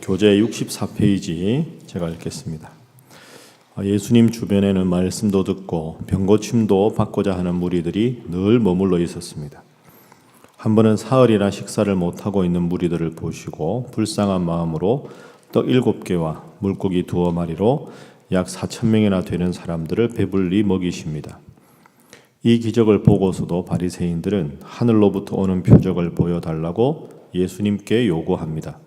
교재 64페이지 제가 읽겠습니다. 예수님 주변에는 말씀도 듣고 병고침도 받고자 하는 무리들이 늘 머물러 있었습니다. 한 번은 사흘이나 식사를 못하고 있는 무리들을 보시고 불쌍한 마음으로 떡 7개와 물고기 2마리로 약 4,000명이나 되는 사람들을 배불리 먹이십니다. 이 기적을 보고서도 바리새인들은 하늘로부터 오는 표적을 보여달라고 예수님께 요구합니다.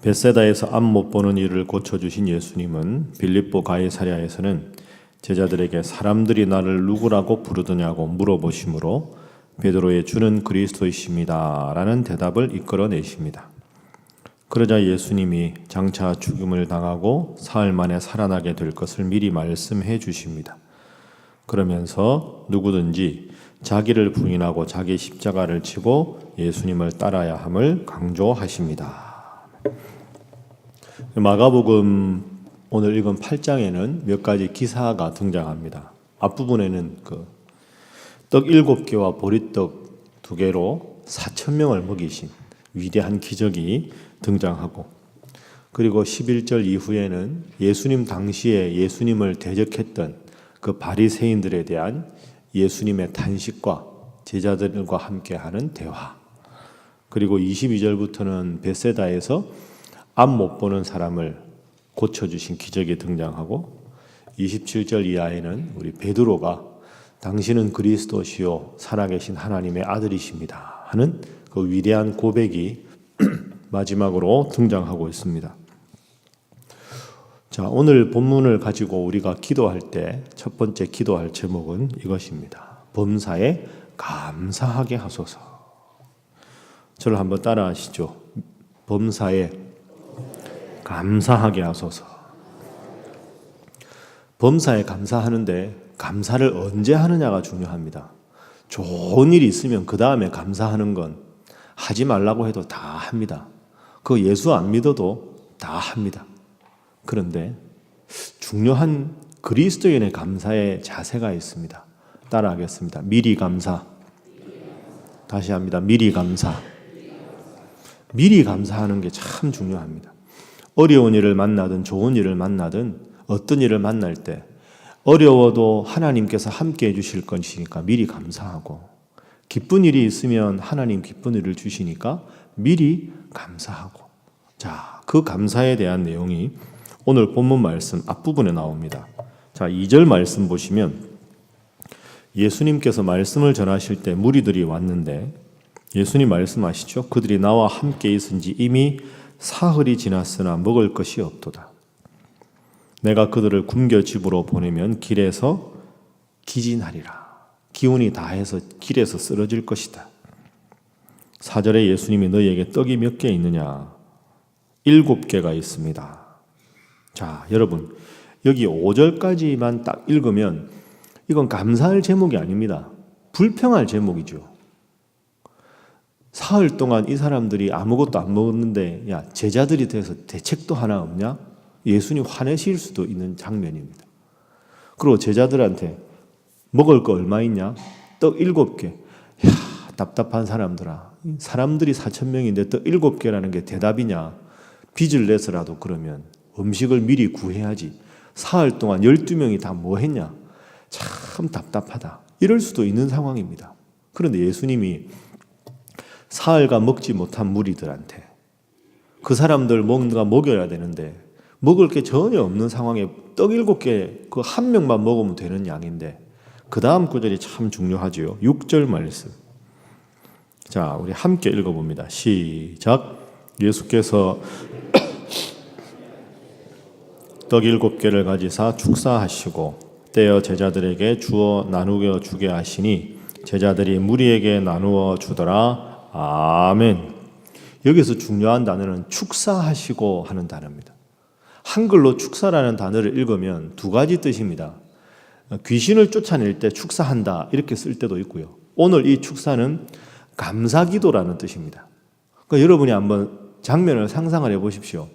벳세다에서 앞 못 보는 이를 고쳐주신 예수님은 빌립보 가이사랴에서는 제자들에게 사람들이 나를 누구라고 부르더냐고 물어보시므로 베드로의 주는 그리스도이십니다 라는 대답을 이끌어내십니다. 그러자 예수님이 장차 죽음을 당하고 사흘 만에 살아나게 될 것을 미리 말씀해 주십니다. 그러면서 누구든지 자기를 부인하고 자기 십자가를 지고 예수님을 따라야 함을 강조하십니다. 마가복음 오늘 읽은 8장에는 몇 가지 기사가 등장합니다. 앞부분에는 떡 7개와 보리떡 2개로 4,000명을 먹이신 위대한 기적이 등장하고, 그리고 11절 이후에는 예수님 당시에 예수님을 대적했던 그 바리새인들에 대한 예수님의 탄식과 제자들과 함께하는 대화, 그리고 22절부터는 벳세다에서 앞 못 보는 사람을 고쳐주신 기적이 등장하고, 27절 이하에는 우리 베드로가 당신은 그리스도시요 살아계신 하나님의 아들이십니다 하는 그 위대한 고백이 마지막으로 등장하고 있습니다. 자, 오늘 본문을 가지고 우리가 기도할 때 첫 번째 기도할 제목은 이것입니다. 범사에 감사하게 하소서. 저를 한번 따라 하시죠. 범사에 감사하게 하소서. 범사에 감사하는데 감사를 언제 하느냐가 중요합니다. 좋은 일이 있으면 그 다음에 감사하는 건 하지 말라고 해도 다 합니다. 그 예수 안 믿어도 다 합니다. 그런데 중요한 그리스도인의 감사의 자세가 있습니다. 따라하겠습니다. 미리 감사. 다시 합니다. 미리 감사. 미리 감사하는 게 참 중요합니다. 어려운 일을 만나든 좋은 일을 만나든 어떤 일을 만날 때 어려워도 하나님께서 함께 해주실 것이니까 미리 감사하고, 기쁜 일이 있으면 하나님 기쁜 일을 주시니까 미리 감사하고. 자, 그 감사에 대한 내용이 오늘 본문 말씀 앞부분에 나옵니다. 자, 2절 말씀 보시면 예수님께서 말씀을 전하실 때 무리들이 왔는데 예수님 말씀하시죠. 그들이 나와 함께 있은 지 이미 사흘이 지났으나 먹을 것이 없도다. 내가 그들을 굶겨 집으로 보내면 길에서 기진하리라. 기운이 다해서 길에서 쓰러질 것이다. 4절에 예수님이 너희에게 떡이 몇 개 있느냐? 7개가 있습니다. 자, 여러분, 여기 5절까지만 딱 읽으면 이건 감사할 제목이 아닙니다. 불평할 제목이죠. 사흘 동안 이 사람들이 아무것도 안 먹었는데 야, 제자들이 돼서 대책도 하나 없냐? 예수님 화내실 수도 있는 장면입니다. 그리고 제자들한테 먹을 거 얼마 있냐? 떡 7개. 야, 답답한 사람들아. 사람들이 4,000명인데 떡 7개라는 게 대답이냐? 빚을 내서라도 그러면 음식을 미리 구해야지. 사흘 동안 12명이 다 뭐 했냐? 참 답답하다. 이럴 수도 있는 상황입니다. 그런데 예수님이 사흘간 먹지 못한 무리들한테 그 사람들 뭔가 먹여야 되는데 먹을 게 전혀 없는 상황에 떡 7개 그 한 명만 먹으면 되는 양인데 그 다음 구절이 참 중요하지요. 6절 말씀. 자, 우리 함께 읽어봅니다. 시작. 예수께서 떡 7개를 가지사 축사하시고 떼어 제자들에게 주어 나누어 주게 하시니 제자들이 무리에게 나누어 주더라. 아멘. 여기서 중요한 단어는 축사하시고 하는 단어입니다. 한글로 축사라는 단어를 읽으면 두 가지 뜻입니다. 귀신을 쫓아낼 때 축사한다 이렇게 쓸 때도 있고요. 오늘 이 축사는 감사기도라는 뜻입니다. 그러니까 여러분이 한번 장면을 상상을 해보십시오.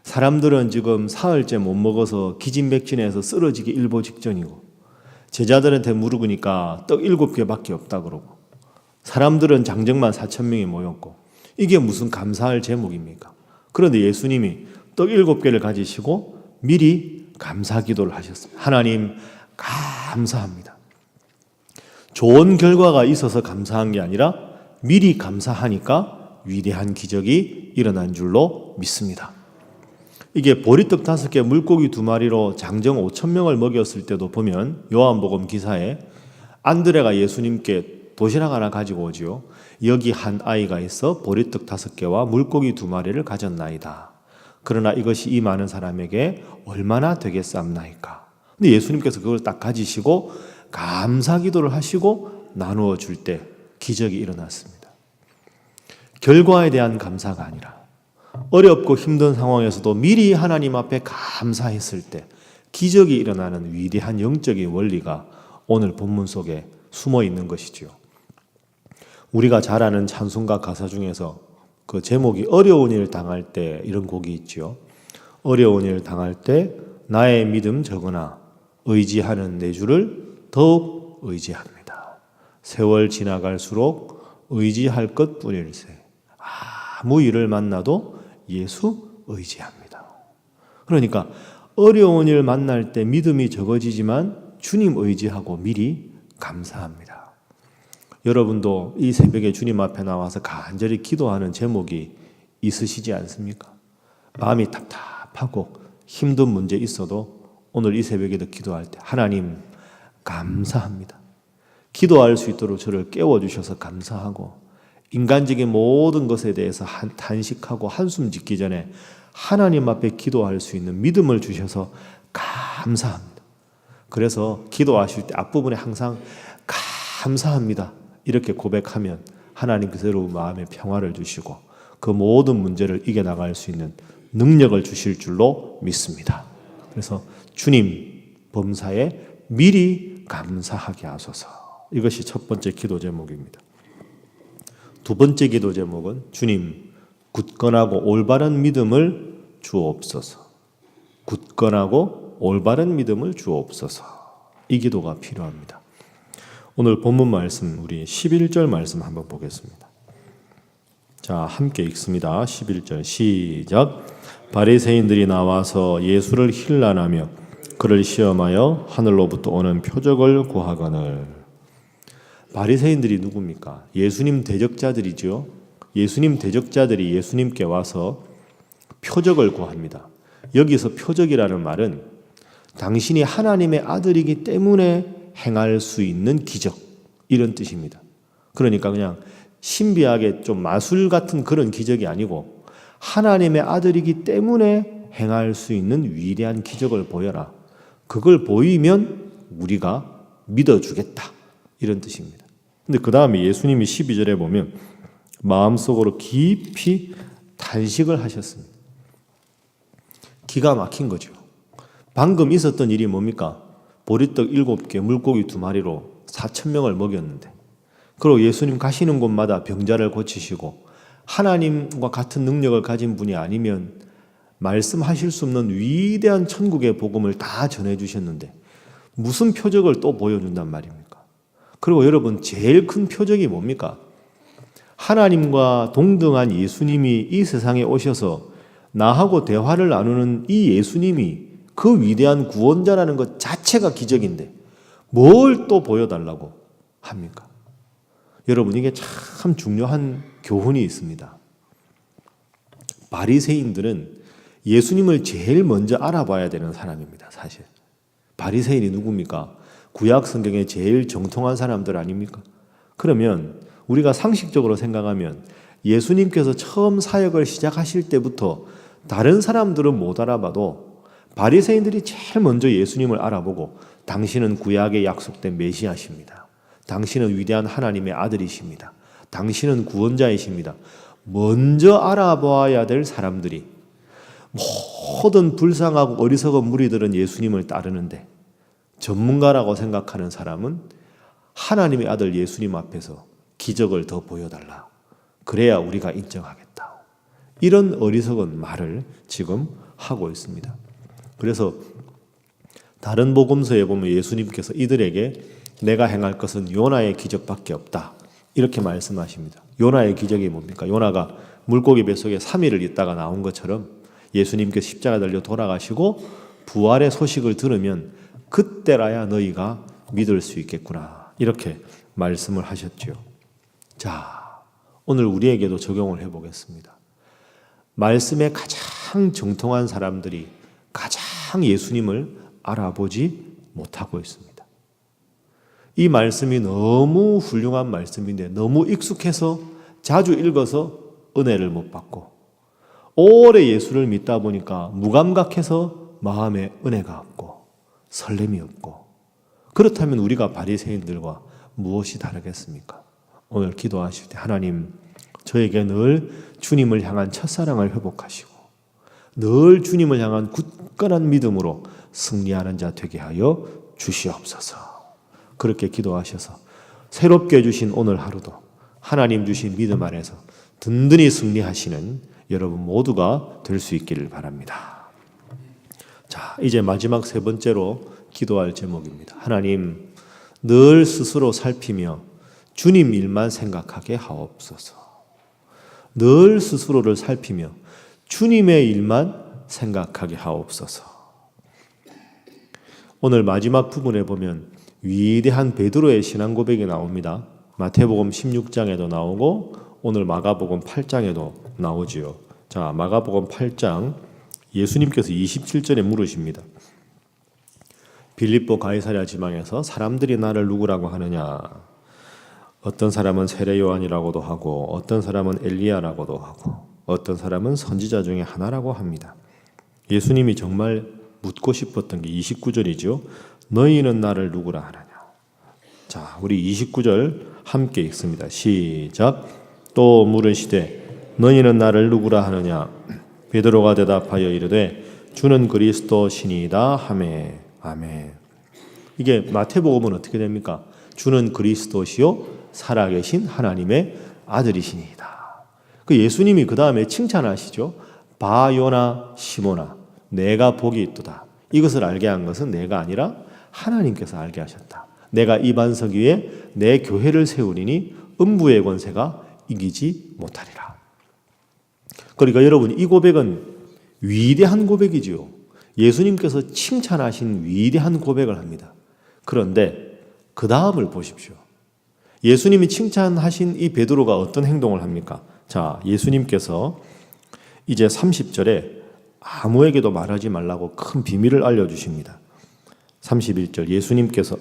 사람들은 지금 사흘째 못 먹어서 기진맥진해서 쓰러지기 일보 직전이고 제자들한테 물으니까 떡 7개밖에 없다 그러고 사람들은 장정만 4,000명이 모였고 이게 무슨 감사할 제목입니까? 그런데 예수님이 떡 7개를 가지시고 미리 감사 기도를 하셨습니다. 하나님 감사합니다. 좋은 결과가 있어서 감사한 게 아니라 미리 감사하니까 위대한 기적이 일어난 줄로 믿습니다. 이게 보리떡 5개, 물고기 2마리로 장정 5,000명을 먹였을 때도 보면 요한복음 기사에 안드레가 예수님께 도시락 하나 가지고 오지요. 여기 한 아이가 있어 보리떡 5개와 물고기 2마리를 가졌나이다. 그러나 이것이 이 많은 사람에게 얼마나 되겠사옵나이까. 근데 예수님께서 그걸 딱 가지시고 감사 기도를 하시고 나누어 줄 때 기적이 일어났습니다. 결과에 대한 감사가 아니라 어렵고 힘든 상황에서도 미리 하나님 앞에 감사했을 때 기적이 일어나는 위대한 영적인 원리가 오늘 본문 속에 숨어 있는 것이지요. 우리가 잘 아는 찬송가 가사 중에서 그 제목이 어려운 일 당할 때 이런 곡이 있지요. 어려운 일 당할 때 나의 믿음 적으나 의지하는 내 주를 더욱 의지합니다. 세월 지나갈수록 의지할 것뿐일세. 아무 일을 만나도 예수 의지합니다. 그러니까 어려운 일 만날 때 믿음이 적어지지만 주님 의지하고 미리 감사합니다. 여러분도 이 새벽에 주님 앞에 나와서 간절히 기도하는 제목이 있으시지 않습니까? 마음이 답답하고 힘든 문제 있어도 오늘 이 새벽에도 기도할 때 하나님 감사합니다. 기도할 수 있도록 저를 깨워주셔서 감사하고 인간적인 모든 것에 대해서 탄식하고 한숨 짓기 전에 하나님 앞에 기도할 수 있는 믿음을 주셔서 감사합니다. 그래서 기도하실 때 앞부분에 항상 감사합니다. 이렇게 고백하면 하나님께서 마음에 평화를 주시고 그 모든 문제를 이겨나갈 수 있는 능력을 주실 줄로 믿습니다. 그래서 주님 범사에 미리 감사하게 하소서. 이것이 첫 번째 기도 제목입니다. 두 번째 기도 제목은 주님 굳건하고 올바른 믿음을 주옵소서. 굳건하고 올바른 믿음을 주옵소서. 이 기도가 필요합니다. 오늘 본문 말씀 우리 11절 말씀 한번 보겠습니다. 자, 함께 읽습니다. 11절 시작. 바리새인들이 나와서 예수를 힐난하며 그를 시험하여 하늘로부터 오는 표적을 구하거늘. 바리새인들이 누굽니까? 예수님 대적자들이죠. 예수님 대적자들이 예수님께 와서 표적을 구합니다. 여기서 표적이라는 말은 당신이 하나님의 아들이기 때문에 행할 수 있는 기적, 이런 뜻입니다. 그러니까 그냥 신비하게 좀 마술 같은 그런 기적이 아니고 하나님의 아들이기 때문에 행할 수 있는 위대한 기적을 보여라. 그걸 보이면 우리가 믿어주겠다, 이런 뜻입니다. 근데 그 다음에 예수님이 12절에 보면 마음속으로 깊이 탄식을 하셨습니다. 기가 막힌 거죠. 방금 있었던 일이 뭡니까? 보리떡 7개, 물고기 2마리로 4,000명을 먹였는데, 그리고 예수님 가시는 곳마다 병자를 고치시고 하나님과 같은 능력을 가진 분이 아니면 말씀하실 수 없는 위대한 천국의 복음을 다 전해주셨는데 무슨 표적을 또 보여준단 말입니까? 그리고 여러분, 제일 큰 표적이 뭡니까? 하나님과 동등한 예수님이 이 세상에 오셔서 나하고 대화를 나누는 이 예수님이 그 위대한 구원자라는 것 자체가 기적인데 뭘 또 보여달라고 합니까? 여러분, 이게 참 중요한 교훈이 있습니다. 바리새인들은 예수님을 제일 먼저 알아봐야 되는 사람입니다. 사실 바리새인이 누굽니까? 구약 성경에 제일 정통한 사람들 아닙니까? 그러면 우리가 상식적으로 생각하면 예수님께서 처음 사역을 시작하실 때부터 다른 사람들은 못 알아봐도 바리새인들이 제일 먼저 예수님을 알아보고 당신은 구약에 약속된 메시아십니다. 당신은 위대한 하나님의 아들이십니다. 당신은 구원자이십니다. 먼저 알아봐야 될 사람들이, 모든 불쌍하고 어리석은 무리들은 예수님을 따르는데 전문가라고 생각하는 사람은 하나님의 아들 예수님 앞에서 기적을 더 보여달라. 그래야 우리가 인정하겠다. 이런 어리석은 말을 지금 하고 있습니다. 그래서 다른 복음서에 보면 예수님께서 이들에게 내가 행할 것은 요나의 기적밖에 없다, 이렇게 말씀하십니다. 요나의 기적이 뭡니까? 요나가 물고기 뱃속에 3일을 있다가 나온 것처럼 예수님께서 십자가 달려 돌아가시고 부활의 소식을 들으면 그때라야 너희가 믿을 수 있겠구나. 이렇게 말씀을 하셨죠. 자, 오늘 우리에게도 적용을 해보겠습니다. 말씀에 가장 정통한 사람들이 가장 예수님을 알아보지 못하고 있습니다. 이 말씀이 너무 훌륭한 말씀인데 너무 익숙해서 자주 읽어서 은혜를 못 받고 오래 예수를 믿다 보니까 무감각해서 마음에 은혜가 없고 설렘이 없고 그렇다면 우리가 바리새인들과 무엇이 다르겠습니까? 오늘 기도하실 때 하나님 저에게 늘 주님을 향한 첫사랑을 회복하시고 늘 주님을 향한 굳건한 믿음으로 승리하는 자 되게 하여 주시옵소서. 그렇게 기도하셔서 새롭게 주신 오늘 하루도 하나님 주신 믿음 안에서 든든히 승리하시는 여러분 모두가 될 수 있기를 바랍니다. 자, 이제 마지막 세 번째로 기도할 제목입니다. 하나님, 늘 스스로 살피며 주님 일만 생각하게 하옵소서. 늘 스스로를 살피며 주님의 일만 생각하게 하옵소서. 오늘 마지막 부분에 보면 위대한 베드로의 신앙 고백이 나옵니다. 마태복음 16장에도 나오고 오늘 마가복음 8장에도 나오지요. 자, 마가복음 8장 예수님께서 27절에 물으십니다. 빌립보 가이사랴 지방에서 사람들이 나를 누구라고 하느냐? 어떤 사람은 세례 요한이라고도 하고 어떤 사람은 엘리야라고도 하고 어떤 사람은 선지자 중에 하나라고 합니다. 예수님이 정말 묻고 싶었던 게 29절이죠. 너희는 나를 누구라 하느냐? 자, 우리 29절 함께 읽습니다. 시작. 또 물으시되 너희는 나를 누구라 하느냐? 베드로가 대답하여 이르되 주는 그리스도시니이다 하매. 아멘. 이게 마태복음은 어떻게 됩니까? 주는 그리스도시요 살아계신 하나님의 아들이시니이다. 그 예수님이 그 다음에 칭찬하시죠. 바요나 시모나 내가 복이 있도다. 이것을 알게 한 것은 내가 아니라 하나님께서 알게 하셨다. 내가 이 반석 위에 내 교회를 세우리니 음부의 권세가 이기지 못하리라. 그러니까 여러분 이 고백은 위대한 고백이지요. 예수님께서 칭찬하신 위대한 고백을 합니다. 그런데 그 다음을 보십시오. 예수님이 칭찬하신 이 베드로가 어떤 행동을 합니까? 자, 예수님께서 이제 30절에 아무에게도 말하지 말라고 큰 비밀을 알려주십니다. 31절 예수님께서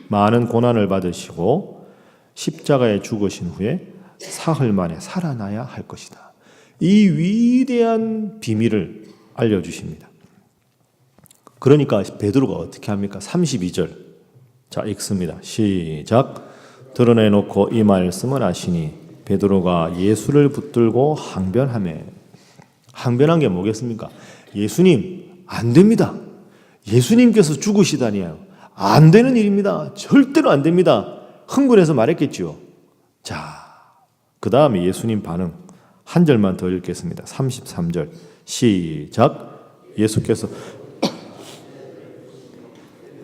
많은 고난을 받으시고 십자가에 죽으신 후에 사흘 만에 살아나야 할 것이다. 이 위대한 비밀을 알려주십니다. 그러니까 베드로가 어떻게 합니까? 32절 자 읽습니다. 시작. 드러내놓고 이 말씀을 하시니 베드로가 예수를 붙들고 항변하매. 항변한 게 뭐겠습니까? 예수님 안 됩니다. 예수님께서 죽으시다니요. 안 되는 일입니다. 절대로 안 됩니다. 흥분해서 말했겠지요. 자, 그 다음에 예수님 반응 한 절만 더 읽겠습니다. 33절 시작. 예수께서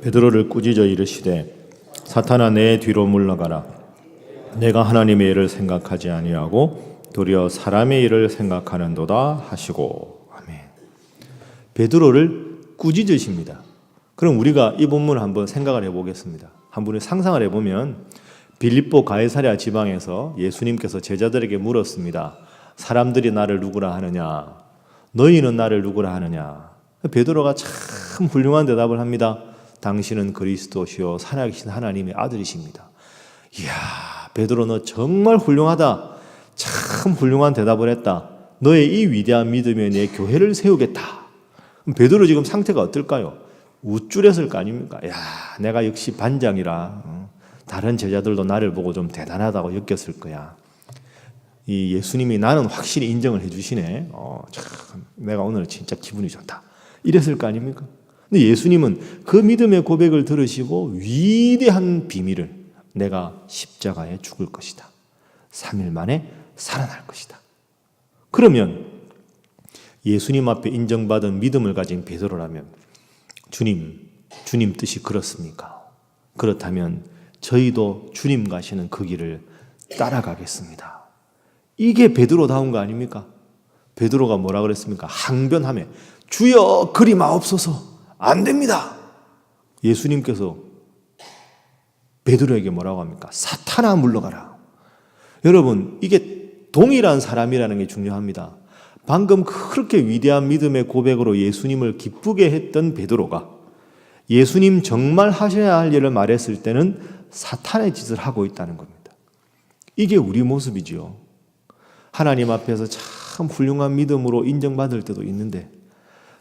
베드로를 꾸짖어 이르시되 사탄아 내 뒤로 물러가라. 내가 하나님의 일을 생각하지 아니하고 도리어 사람의 일을 생각하는도다 하시고. 아멘. 베드로를 꾸짖으십니다. 그럼 우리가 이 본문을 한번 생각을 해보겠습니다. 한번 상상을 해보면 빌립보 가이사랴 지방에서 예수님께서 제자들에게 물었습니다. 사람들이 나를 누구라 하느냐? 너희는 나를 누구라 하느냐? 베드로가 참 훌륭한 대답을 합니다. 당신은 그리스도시요 살아계신 하나님의 아들이십니다. 이야, 베드로 너 정말 훌륭하다. 참 훌륭한 대답을 했다. 너의 이 위대한 믿음에 내 교회를 세우겠다. 베드로 지금 상태가 어떨까요? 우쭐했을 거 아닙니까? 야, 내가 역시 반장이라 다른 제자들도 나를 보고 좀 대단하다고 느꼈을 거야. 이 예수님이 나는 확실히 인정을 해주시네. 참 내가 오늘 진짜 기분이 좋다. 이랬을 거 아닙니까? 근데 예수님은 그 믿음의 고백을 들으시고 위대한 비밀을 내가 십자가에 죽을 것이다. 3일 만에 살아날 것이다. 그러면 예수님 앞에 인정받은 믿음을 가진 베드로라면 주님 뜻이 그렇습니까? 그렇다면 저희도 주님 가시는 그 길을 따라가겠습니다. 이게 베드로다운 거 아닙니까? 베드로가 뭐라 그랬습니까? 항변하며 주여 그리 마옵소서. 안 됩니다. 예수님께서 베드로에게 뭐라고 합니까? 사탄아 물러가라. 여러분, 이게 동일한 사람이라는 게 중요합니다. 방금 그렇게 위대한 믿음의 고백으로 예수님을 기쁘게 했던 베드로가 예수님 정말 하셔야 할 일을 말했을 때는 사탄의 짓을 하고 있다는 겁니다. 이게 우리 모습이지요. 하나님 앞에서 참 훌륭한 믿음으로 인정받을 때도 있는데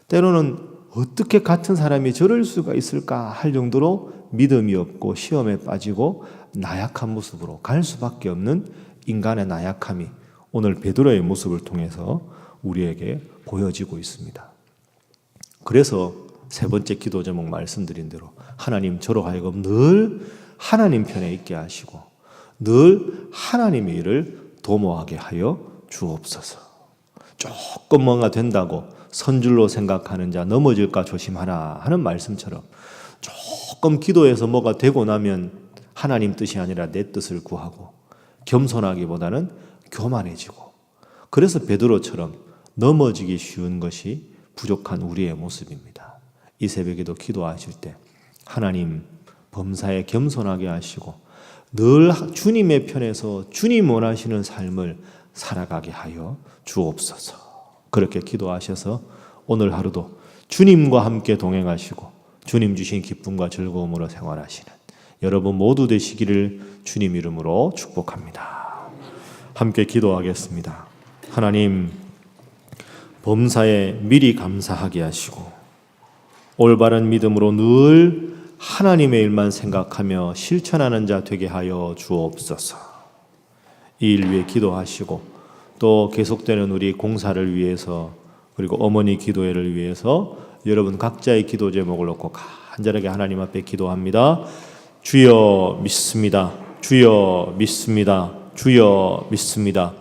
때로는 어떻게 같은 사람이 저럴 수가 있을까 할 정도로 믿음이 없고 시험에 빠지고 나약한 모습으로 갈 수밖에 없는 인간의 나약함이 오늘 베드로의 모습을 통해서 우리에게 보여지고 있습니다. 그래서 세 번째 기도 제목 말씀드린 대로 하나님 저로 하여금 늘 하나님 편에 있게 하시고 늘 하나님의 일을 도모하게 하여 주옵소서. 조금 뭔가 된다고 선줄로 생각하는 자 넘어질까 조심하라 하는 말씀처럼 조금 기도해서 뭐가 되고 나면 하나님 뜻이 아니라 내 뜻을 구하고 겸손하기보다는 교만해지고 그래서 베드로처럼 넘어지기 쉬운 것이 부족한 우리의 모습입니다. 이 새벽에도 기도하실 때 하나님 범사에 겸손하게 하시고 늘 주님의 편에서 주님 원하시는 삶을 살아가게 하여 주옵소서. 그렇게 기도하셔서 오늘 하루도 주님과 함께 동행하시고 주님 주신 기쁨과 즐거움으로 생활하시는 여러분 모두 되시기를 주님 이름으로 축복합니다. 함께 기도하겠습니다. 하나님 범사에 미리 감사하게 하시고 올바른 믿음으로 늘 하나님의 일만 생각하며 실천하는 자 되게 하여 주옵소서. 이 일 위해 기도하시고 또 계속되는 우리 공사를 위해서 그리고 어머니 기도회를 위해서 여러분 각자의 기도 제목을 놓고 간절하게 하나님 앞에 기도합니다. 주여 믿습니다. 주여 믿습니다. 주여 믿습니다.